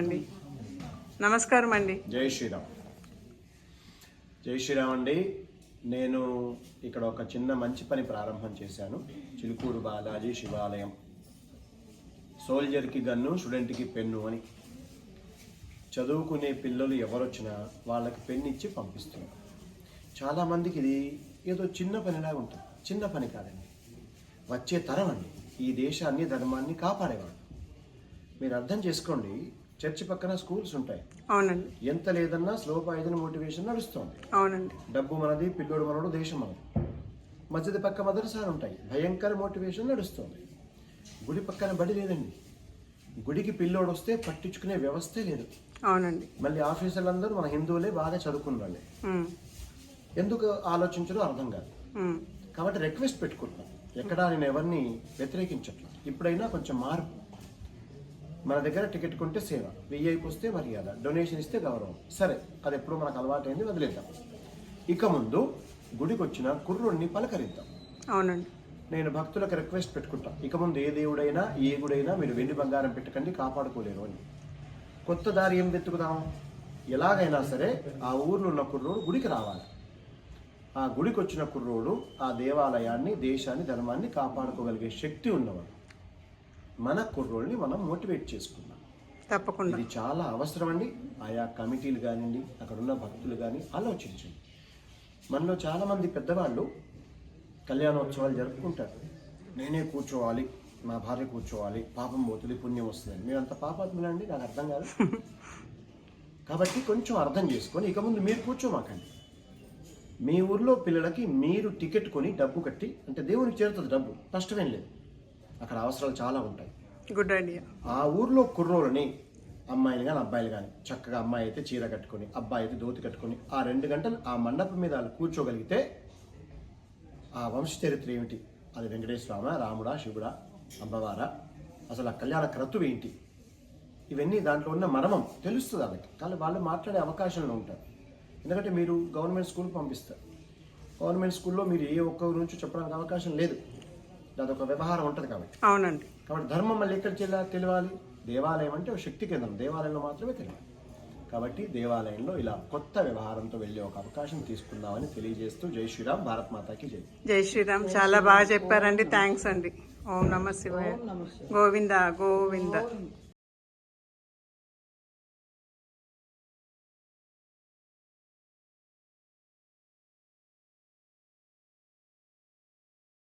అండి నమస్కారం అండి. జై శ్రీరామ్. జై శ్రీరామ్ అండి. నేను ఇక్కడ ఒక చిన్న మంచి పని ప్రారంభం చేశాను. చిలుకూరు బాలాజీ శివాలయం. సోల్జర్కి గన్ను, స్టూడెంట్కి పెన్ను అని. చదువుకునే పిల్లలు ఎవరొచ్చినా వాళ్ళకి పెన్ను ఇచ్చి పంపిస్తున్నారు. చాలామందికి ఇది ఏదో చిన్న పనిలాగా ఉంటుంది. చిన్న పని కాదండి, వచ్చే తరం అండి. ఈ దేశాన్ని, ధర్మాన్ని కాపాడేవాడు. మీరు అర్థం చేసుకోండి, చర్చి పక్కన స్కూల్స్ ఉంటాయి. అవునండి. ఎంత లేదన్నా స్లో పాయిజన్ మోటివేషన్ నడుస్తుంది. అవునండి. డబ్బు మనది, పిల్లోడు మనడు, దేశం మనది. మస్జిద్ పక్క మదరసాలు ఉంటాయి, భయంకర మోటివేషన్ నడుస్తుంది. గుడి పక్కన బడి లేదండి. గుడికి పిల్లోడు వస్తే పట్టించుకునే వ్యవస్థే లేదు. అవునండి. మళ్ళీ ఆఫీసర్లందరూ మన హిందువులే, బాగా చదువుకున్న వాళ్ళే. ఎందుకు ఆలోచించడో అర్థం కాదు. కాబట్టి రిక్వెస్ట్ పెట్టుకుంటాం. ఎక్కడా నేను ఎవరిని వ్యతిరేకించట్లేదు. ఇప్పుడైనా కొంచెం మార్పు. మన దగ్గర టికెట్ కొంటే సేవ, వెయ్యికి వస్తే మర్యాద, డొనేషన్ ఇస్తే గౌరవం. సరే, అది ఎప్పుడు మనకు అలవాటైంది, వదిలేద్దాం. ఇక ముందు గుడికి వచ్చిన కుర్రుడిని పలకరిద్దాం. అవునండి. నేను భక్తులకు రిక్వెస్ట్ పెట్టుకుంటాను. ఇక ముందు ఏ దేవుడైనా, ఏ గుడైనా మీరు వెండి బంగారం పెట్టకండి, కాపాడుకోలేరు అని. కొత్త దారి ఏం వెతుకుదాం? ఎలాగైనా సరే ఆ ఊర్లో ఉన్న కుర్రోడు గుడికి రావాలి. ఆ గుడికి వచ్చిన కుర్రోడు ఆ దేవాలయాన్ని, దేశాన్ని, ధర్మాన్ని కాపాడుకోగలిగే శక్తి ఉన్నవాడు. మన కుర్రోళ్ళని మనం మోటివేట్ చేసుకున్నాం. తప్పకుండా ఇది చాలా అవసరం అండి. ఆయా కమిటీలు కానివ్వండి, అక్కడ ఉన్న భక్తులు కానీ ఆలోచించండి. మనలో చాలామంది పెద్దవాళ్ళు కళ్యాణోత్సవాలు జరుపుకుంటారు. నేనే కూర్చోవాలి, మా భార్య కూర్చోవాలి, పాపం పోతుంది, పుణ్యం వస్తుందని. మీరంత పాపాత్ములండి, నాకు అర్థం కాదు. కాబట్టి కొంచెం అర్థం చేసుకొని ఇక ముందు మీరు కూర్చోమాకండి. మీ ఊర్లో పిల్లలకి మీరు టికెట్ కొని డబ్బు కట్టి, అంటే దేవునికి చేరుతుంది డబ్బు, నష్టమేం లేదు. అక్కడ అవసరాలు చాలా ఉంటాయి. Good idea. ఆ ఊర్లో కుర్రోళ్ళని, అమ్మాయిలు కానీ అబ్బాయిలు కానీ, చక్కగా అమ్మాయి అయితే చీర కట్టుకొని, అబ్బాయి అయితే ధోతి కట్టుకొని ఆ 2 గంటలు ఆ మండపం మీద వాళ్ళు కూర్చోగలిగితే ఆ వంశ చరిత్ర ఏమిటి, అది వెంకటేశ్వర రాముడా, శివుడా, అమ్మవారా, అసలు ఆ కళ్యాణ క్రతువు ఏంటి, ఇవన్నీ దాంట్లో ఉన్న మర్మం తెలుస్తుంది వాళ్ళకి. కానీ వాళ్ళు మాట్లాడే అవకాశంలో ఉంటారు. ఎందుకంటే మీరు గవర్నమెంట్ స్కూల్కి పంపిస్తారు. గవర్నమెంట్ స్కూల్లో మీరు ఏ ఒక్క గురించి చెప్పడానికి అవకాశం లేదు. అదొక వ్యవహారం ఉంటుంది కాబట్టి. అవునండి. కాబట్టి ధర్మం మళ్ళీ ఎక్కడ తెలియాలి? దేవాలయం అంటే ఒక శక్తి కేంద్రం, దేవాలయంలో మాత్రమే తెలియాలి. కాబట్టి దేవాలయంలో ఇలా కొత్త వ్యవహారంతో వెళ్ళే ఒక అవకాశం తీసుకుందామని తెలియజేస్తూ జై శ్రీరామ్, భారత్ మాతాకి జై. జై శ్రీరామ్. చాలా బాగా చెప్పారండి. థ్యాంక్స్ అండి. ఓం నమః శివాయ. గోవింద గోవింద.